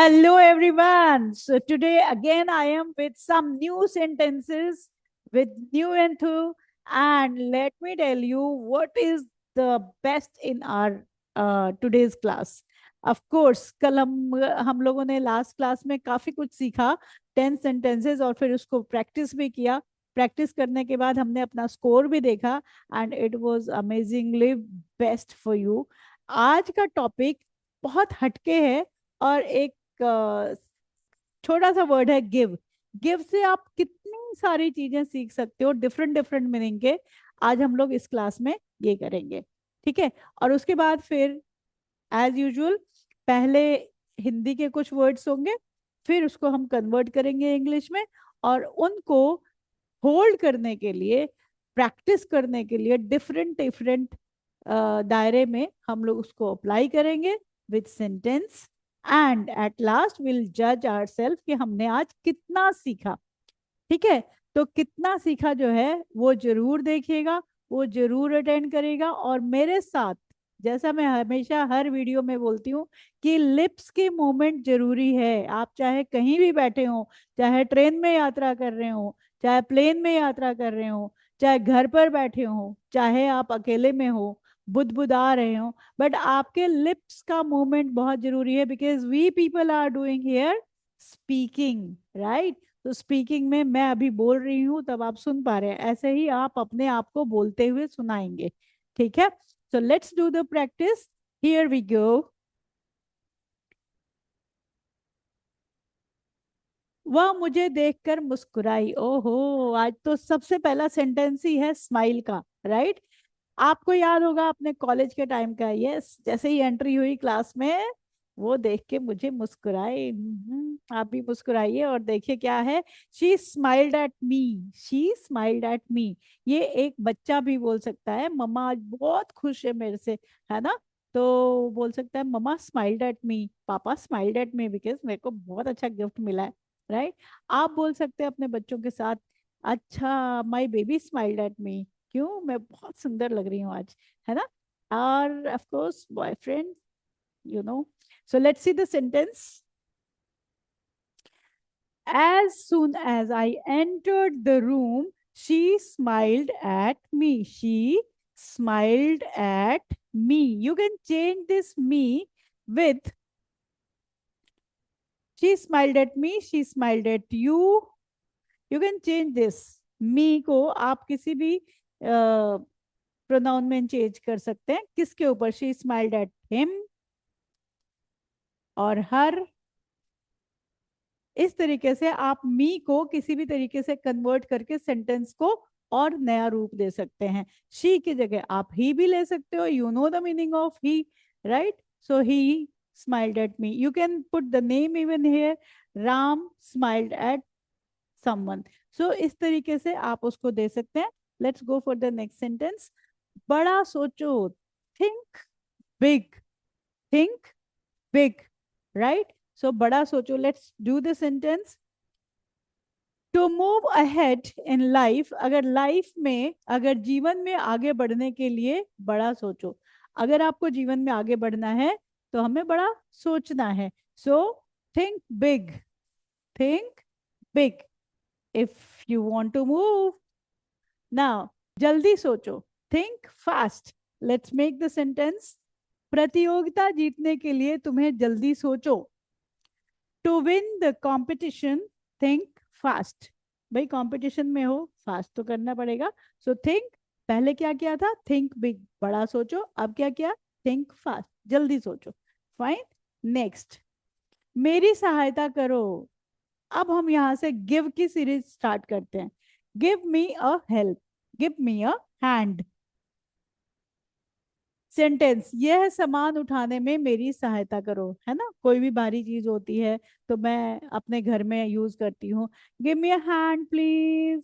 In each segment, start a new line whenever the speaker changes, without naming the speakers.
Hello, everyone. So today again, I am with some new sentences with new enthu, and let me tell you what is the best in our today's class. Of course, कल हम लोगों ने last class में काफी कुछ सीखा, 10 sentences, और फिर उसको प्रैक्टिस भी किया. प्रैक्टिस करने के बाद हमने अपना स्कोर भी देखा and it was amazingly best for you. आज का टॉपिक बहुत हटके है और एक छोटा सा वर्ड है गिव. गिव से आप कितनी सारी चीजें सीख सकते हो, डिफरेंट डिफरेंट मीनिंग के. आज हम लोग इस क्लास में ये करेंगे, ठीक है. और उसके बाद फिर एज यूजुअल पहले हिंदी के कुछ वर्ड्स होंगे, फिर उसको हम कन्वर्ट करेंगे इंग्लिश में, और उनको होल्ड करने के लिए, प्रैक्टिस करने के लिए डिफरेंट डिफरेंट दायरे में हम लोग उसको अप्लाई करेंगे with sentence. And at last will जज आवर सेल्फ कि हमने आज कितना सीखा. ठीक है. तो कितना सीखा जो है वो जरूर देखिएगा, वो जरूर अटेंड करेगा. और मेरे साथ, जैसा मैं हमेशा हर वीडियो में बोलती हूँ, कि लिप्स के मोमेंट जरूरी है. आप चाहे कहीं भी बैठे हो, चाहे ट्रेन में यात्रा कर रहे हो, चाहे प्लेन में यात्रा कर रहे हो, चाहे घर पर बैठे हो, चाहे आप अकेले में हो, बुदबुदा रहे हो, बट आपके लिप्स का मूवमेंट बहुत जरूरी है. Because we people are doing here speaking, right. तो स्पीकिंग में मैं अभी बोल रही हूँ तब आप सुन पा रहे हैं, ऐसे ही आप अपने आप को बोलते हुए सुनाएंगे. ठीक है. So let's do the practice. Here we go. वह मुझे देखकर मुस्कुराई. ओहो, आज तो सबसे पहला सेंटेंस ही है स्माइल का, राइट. आपको याद होगा अपने कॉलेज के टाइम का. यस, जैसे ही एंट्री हुई क्लास में, वो देख के मुझे मुस्कुराए. आप भी मुस्कुराइए और देखिए क्या है. She smiled at me. She smiled at मी. ये एक बच्चा भी बोल सकता है मम्मा आज बहुत खुश है मेरे से, है ना. तो बोल सकता है मम्मा स्माइल्ड एट मी, पापा स्माइल्ड एट मी, बिकॉज मेरे को बहुत अच्छा गिफ्ट मिला है, राइट. आप बोल सकते हैं अपने बच्चों के साथ, अच्छा माई बेबी स्माइल्ड एट मी, क्यों मैं बहुत सुंदर लग रही हूँ आज, है ना. और of course boyfriend, you know. So let's see the sentence. As soon as I entered the room, she smiled at me. She smiled at me. You can change this me with she smiled at me, she smiled at you. You can change this. Me को आप किसी भी pronoun में change कर सकते हैं. किसके ऊपर? शी स्माइल्ड एट हिम और हर. इस तरीके से आप मी को किसी भी तरीके से कन्वर्ट करके सेंटेंस को और नया रूप दे सकते हैं. शी की जगह आप ही भी ले सकते हो. You know the meaning of he, right. So he smiled at me. You can put the name even here. Ram smiled at someone. So इस तरीके से आप उसको दे सकते हैं. Let's go for the next sentence. बड़ा सोचो. Think big. Think big, right. So बड़ा सोचो. Let's do the sentence. To move ahead in life. अगर लाइफ में, अगर जीवन में आगे बढ़ने के लिए बड़ा सोचो. अगर आपको जीवन में आगे बढ़ना है तो हमें बड़ा सोचना है. So think big. Think big if you want to move. Now जल्दी सोचो. Think fast. Let's make the sentence. प्रतियोगिता जीतने के लिए तुम्हें जल्दी सोचो. To win the competition think fast. भाई कंपटीशन में हो, फास्ट तो करना पड़ेगा. सो थिंक, पहले क्या किया था? थिंक बिग, बड़ा सोचो. अब क्या किया? थिंक फास्ट, जल्दी सोचो. फाइन. नेक्स्ट, मेरी सहायता करो. अब हम यहां से गिव की सीरीज स्टार्ट करते हैं. Give me a help. Give me a hand. Sentence यह सामान उठाने में मेरी सहायता करो, है ना. कोई भी भारी चीज होती है तो मैं अपने घर में यूज करती हूँ. Give me a hand please.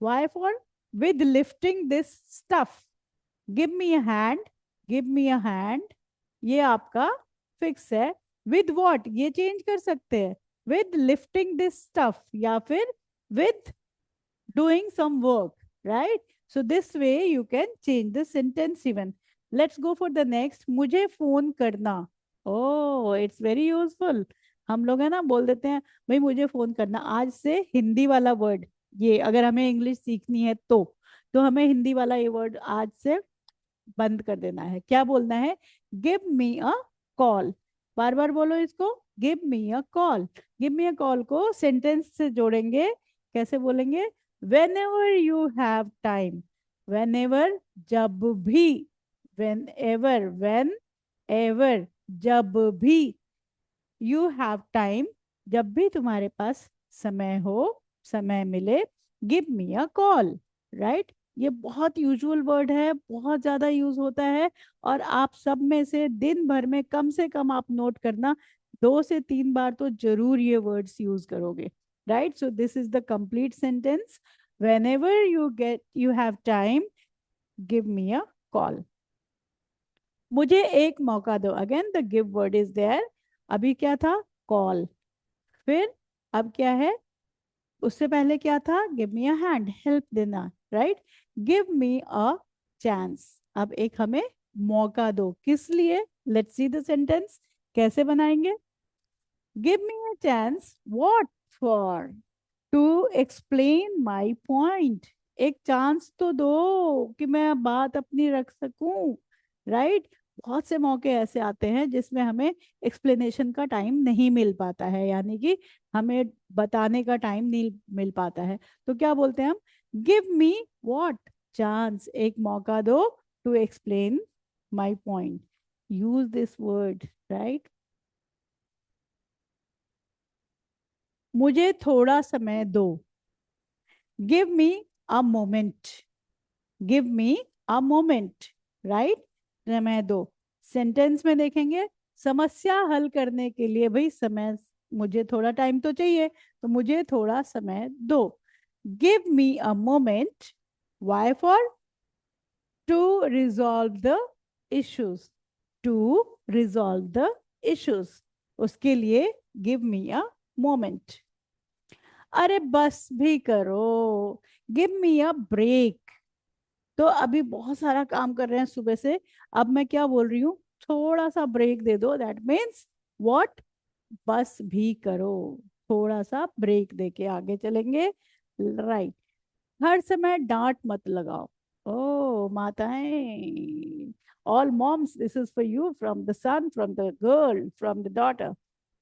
Why for? With lifting this stuff. Give me a hand. Give me a hand. ये आपका फिक्स है. विद व्हाट ये चेंज कर सकते हैं. विद लिफ्टिंग दिस स्टफ या फिर with doing some work, right. So this way you can change the sentence even. Let's go for the next. मुझे फोन करना. Oh, it's very useful. हम लोग है ना बोल देते हैं भाई मुझे फोन करना, आज से हिंदी वाला वर्ड, ये अगर हमें इंग्लिश सीखनी है तो हमें हिंदी वाला ये वर्ड आज से बंद कर देना है। क्या बोलना है? Give me a call. बार बार बोलो इसको, give me a call. Give me a call को सेंटेंस से जोड़ेंगे। कैसे बोलेंगे? When ever you have time. When ever, जब भी। वेन एवर, वेन एवर, जब भी। यू हैव टाइम, जब भी तुम्हारे पास समय हो, समय मिले, give me a call. Right? ये बहुत यूजुअल वर्ड है, बहुत ज्यादा यूज होता है। और आप सब में से दिन भर में कम से कम आप नोट करना, 2 से 3 बार तो जरूर ये वर्ड्स यूज करोगे। Right? So this is the complete sentence. Whenever you have time, give me a call. मुझे एक मौका दो। Again the give word is there. अभी क्या था? कॉल। फिर अब क्या है? उससे पहले क्या था? Give me a hand, help देना। Right? Give me a chance. अब एक हमें मौका दो, किस लिए? Let's see the sentence. कैसे बनाएंगे? Give me a chance, what for? To explain my point. एक चांस तो दो कि मैं बात अपनी रख सकूं। राइट? बहुत से मौके ऐसे आते हैं जिसमें हमें एक्सप्लेनेशन का टाइम नहीं मिल पाता है, यानी कि हमें बताने का टाइम नहीं मिल पाता है। तो क्या बोलते हैं हम? Give me what? चांस, एक मौका दो। To explain my point. Use this word. Right? मुझे थोड़ा समय दो। Give me a moment. Give me a moment. Right? समय दो। सेंटेंस में देखेंगे, समस्या हल करने के लिए भाई समय, मुझे थोड़ा टाइम तो चाहिए, तो मुझे थोड़ा समय दो। Give me a moment. Why for? To resolve the issues. To resolve the issues, उसके लिए गिव मी अ मोमेंट। अरे बस भी करो। Give me a break. तो अभी बहुत सारा काम कर रहे हैं सुबह से, अब मैं क्या बोल रही हूँ? थोड़ा सा ब्रेक दे दो। That means what? बस भी करो। थोड़ा सा ब्रेक दे के आगे चलेंगे। राइट? हर समय डांट मत लगाओ। ओ माताएं, all moms, this is for you, from the son, from the girl, from the daughter.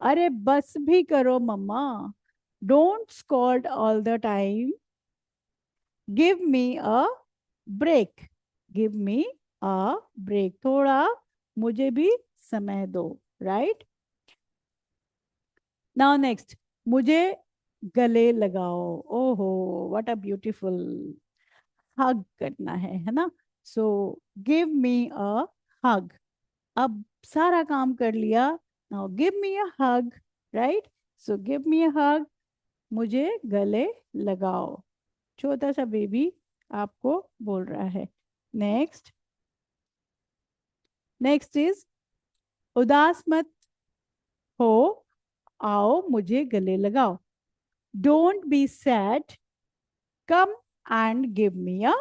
अरे बस भी करो मम्मा। Don't scold all the time. Give me a break. Give me a break, थोड़ा मुझे भी समय दो। राइट? नाउ नेक्स्ट, मुझे गले लगाओ। ओहो, व्हाट अ ब्यूटीफुल। हग करना है ना? सो गिव मी अ हग। अब सारा काम कर लिया। Now give me a hug. Right? So give me a हग, मुझे गले लगाओ। छोटा सा बेबी आपको बोल रहा है। नेक्स्ट, नेक्स्ट इज, उदास मत हो, आओ मुझे गले लगाओ। Don't be sad, come and give me a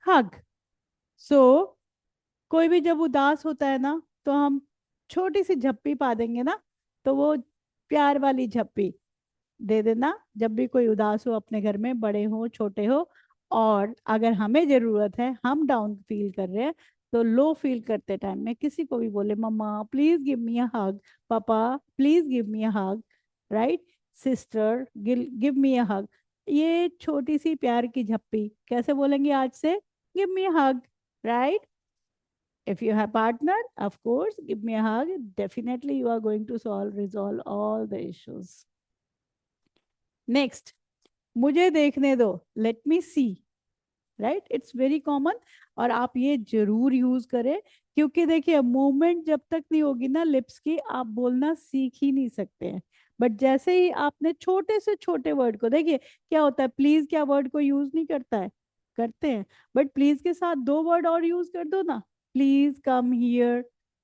hug. So कोई भी जब उदास होता है ना, तो हम छोटी सी झप्पी पा देंगे ना, तो वो प्यार वाली झप्पी दे देना। जब भी कोई उदास हो अपने घर में, बड़े हो छोटे हो, और अगर हमें जरूरत है, हम डाउन फील कर रहे हैं, तो लो फील करते टाइम में किसी को भी बोले, मम्मा please give me a hug, पापा please give me a hug. Right? Sister give me a hug. ये छोटी सी प्यार की झप्पी कैसे बोलेंगे आज से? Give me a hug. Right? If you have partner, of course, give me a hug. Definitely, you are going to resolve all the issues. Next, मुझे देखने दो। Let me see. Right? It's very common, और आप ये जरूर use करें, क्योंकि देखिए मूवमेंट जब तक नहीं होगी ना लिप्स की, आप बोलना सीख ही नहीं सकते हैं। बट जैसे ही आपने छोटे से छोटे वर्ड को, देखिए क्या होता है, प्लीज क्या वर्ड को यूज नहीं करता है? करते हैं। बट प्लीज के साथ 2 वर्ड और यूज कर दो ना, please come here,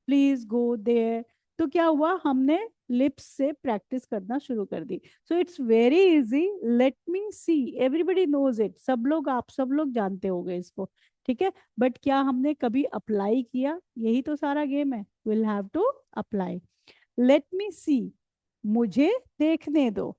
please go there. तो क्या हुआ? हमने लिप्स से प्रैक्टिस करना शुरू कर दी। So it's very easy. Let me see, everybody knows it, सब लोग, आप सब लोग जानते होंगे इसको। ठीक है? बट क्या हमने कभी अप्लाई किया? यही तो सारा गेम है। Will have to apply. Let me see, मुझे देखने दो।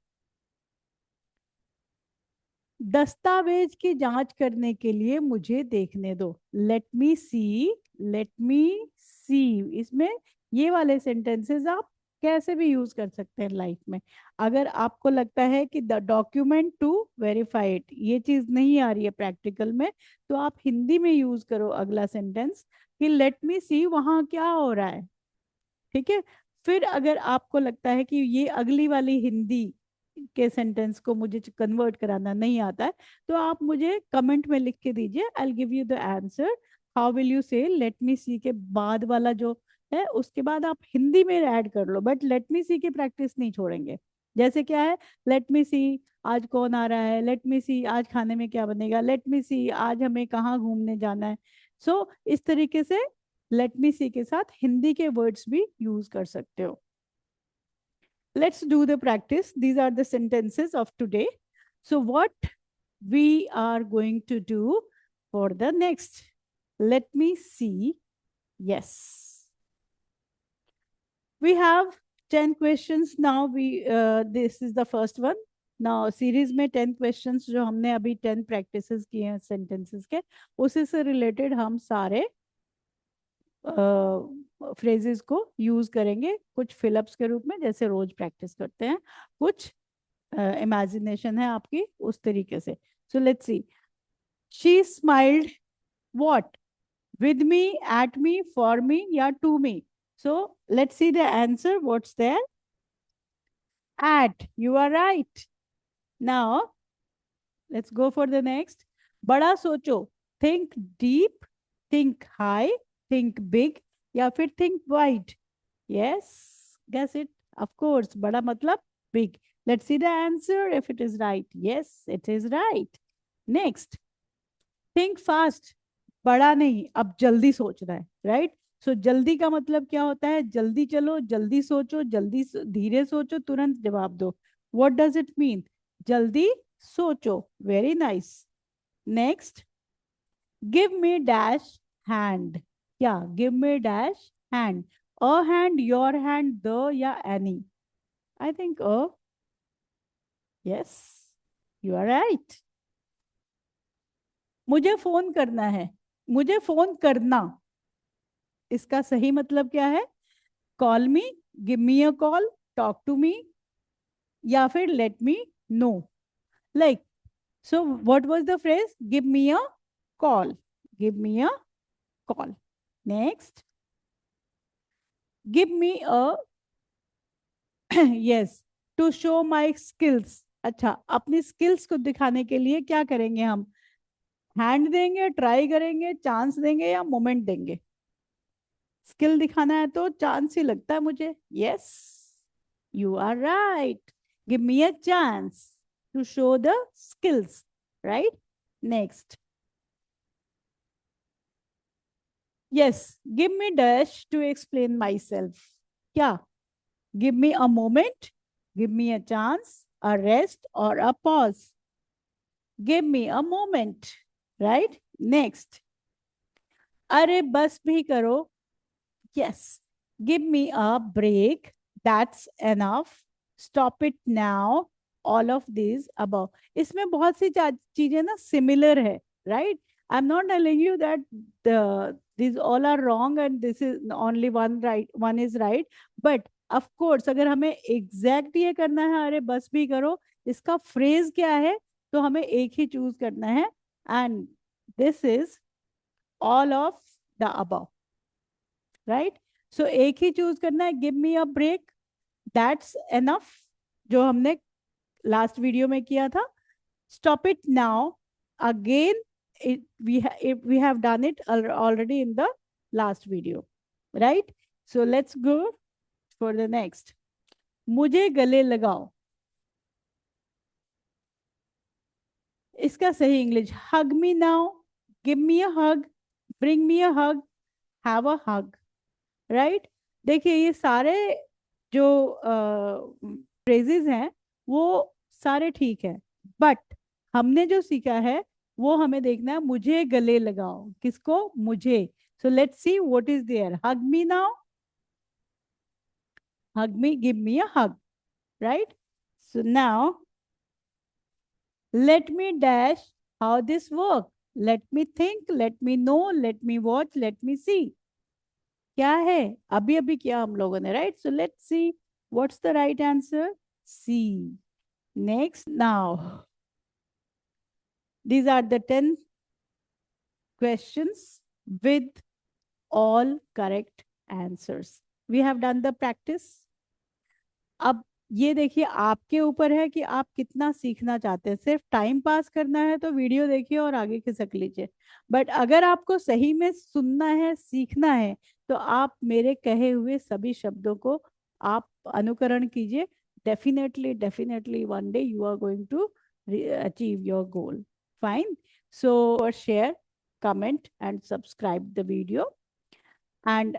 दस्तावेज की जांच करने के लिए मुझे देखने दो। लेट मी सी, लेट मी सी। इसमें ये वाले सेंटेंसेस आप कैसे भी यूज कर सकते हैं लाइफ में। अगर आपको लगता है कि the document to verify it, ये चीज नहीं आ रही है प्रैक्टिकल में, तो आप हिंदी में यूज करो अगला सेंटेंस कि लेट मी सी वहां क्या हो रहा है। ठीक है। फिर अगर आपको लगता है कि ये अगली वाली हिंदी के सेंटेंस को मुझे कन्वर्ट कराना नहीं आता है, तो आप मुझे कमेंट में लिख के दीजिए, I give you the answer. How will you से लेट मी सी के बाद वाला जो है उसके बाद आप हिंदी में ऐड कर लो, बट लेट मी सी की प्रैक्टिस नहीं छोड़ेंगे। जैसे क्या है, लेट मी सी आज कौन आ रहा है, लेट मी सी आज खाने में क्या बनेगा, लेट मी सी आज हमें कहाँ घूमने जाना है। सो इस तरीके से लेट मी सी के साथ हिंदी के वर्ड्स भी यूज कर सकते हो। Let's do the practice. These are the sentences of today. So what we are going to do for the next? Let me see. Yes. We have 10 questions now. This is the first one. Now series में 10 questions जो हमने अभी 10 practices किए हैं sentences के, उसी से related हम सारे फ्रेजेस को यूज करेंगे, कुछ फिलअप्स के रूप में जैसे रोज प्रैक्टिस करते हैं, कुछ इमेजिनेशन है आपकी उस तरीके से। So let's see. She smiled what, with me, at me, for me या to me. So let's see the answer, what's there. At, you are right. Now let's go for the next. बड़ा सोचो, think deep, think high, think big या फिर think wide. Yes, guess it. Of course, बड़ा मतलब big. Let's see the answer if it is right. Yes, it is right. Next, think fast. बड़ा नहीं, अब जल्दी सोचना है, राइट। सो जल्दी का मतलब क्या होता है, जल्दी चलो, जल्दी सोचो, जल्दी धीरे सोचो, तुरंत जवाब दो। What does it mean? जल्दी सोचो। Very nice. Next, give me dash hand. क्या? Give me dash hand. A hand, your hand, the या any. I think a. Yes, you are right. मुझे फोन करना है, मुझे फोन करना, इसका सही मतलब क्या है? Call me, give me a call, talk to me या फिर let me know. Like, so what was the phrase? Give me a call, give me a call. Next, give me a yes, to show my skills. अच्छा, अपनी skills को दिखाने के लिए क्या करेंगे हम? हैंड देंगे, ट्राई करेंगे, चांस देंगे या मोमेंट देंगे? स्किल दिखाना है तो चांस ही लगता है मुझे। Yes, you are right. Give me a chance to show the skills, right. Next, yes, give me dash to explain myself. क्या? Give me a moment, give me a chance, a rest और a pause. Give me a moment, right. Next, अरे बस भी करो। Yes. Give me a break. That's enough. Stop it now. All of these above. इसमें बहुत सी चीजें ना similar है, right? I'm not telling you that these all are wrong and this is only one right, one is right. But of course, अगर हमें exact ये करना है, अरे बस भी करो, इसका फ्रेज क्या है, तो हमें एक ही चूज करना है। And this is all of the above, right. So एक ही चूज करना है, give me a break, that's enough, जो हमने लास्ट वीडियो में किया था। Stop it now, again, we have done it already in the last video, right? So let's go for the next. मुझे गले लगाओ, इसका सही English, hug me now, give me a hug, bring me a hug, have a hug, right. देखिए ये सारे जो phrases हैं वो सारे ठीक है, बट हमने जो सीखा है वो हमें देखना है, मुझे गले लगाओ, किसको? मुझे। So let's see what is there. Hug me now, hug me, give me a hug. right? So now let me dash how this work. Let me think, let me know, let me watch, let me see. क्या है? अभी अभी किया हम लोगों ने, right? So let's see what's the right answer. C. Next, now these are the 10 questions with all correct answers. We have done the practice. अब ये देखिए, आपके ऊपर है कि आप कितना सीखना चाहते हैं। सिर्फ टाइम पास करना है तो वीडियो देखिए और आगे खिसक लीजिए, बट अगर आपको सही में सुनना है, सीखना है, तो आप मेरे कहे हुए सभी शब्दों को आप अनुकरण कीजिए। Definitely definitely one day you are going to achieve your goal. Fine. So share, comment and subscribe the video, and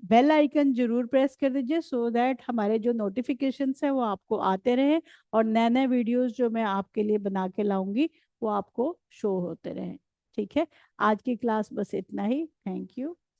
bell icon जरूर प्रेस कर दीजिए, सो दैट हमारे जो नोटिफिकेशंस है वो आपको आते रहे, और नए नए वीडियोस जो मैं आपके लिए बना के लाऊंगी वो आपको शो होते रहे। ठीक है, आज की क्लास बस इतना ही। Thank you.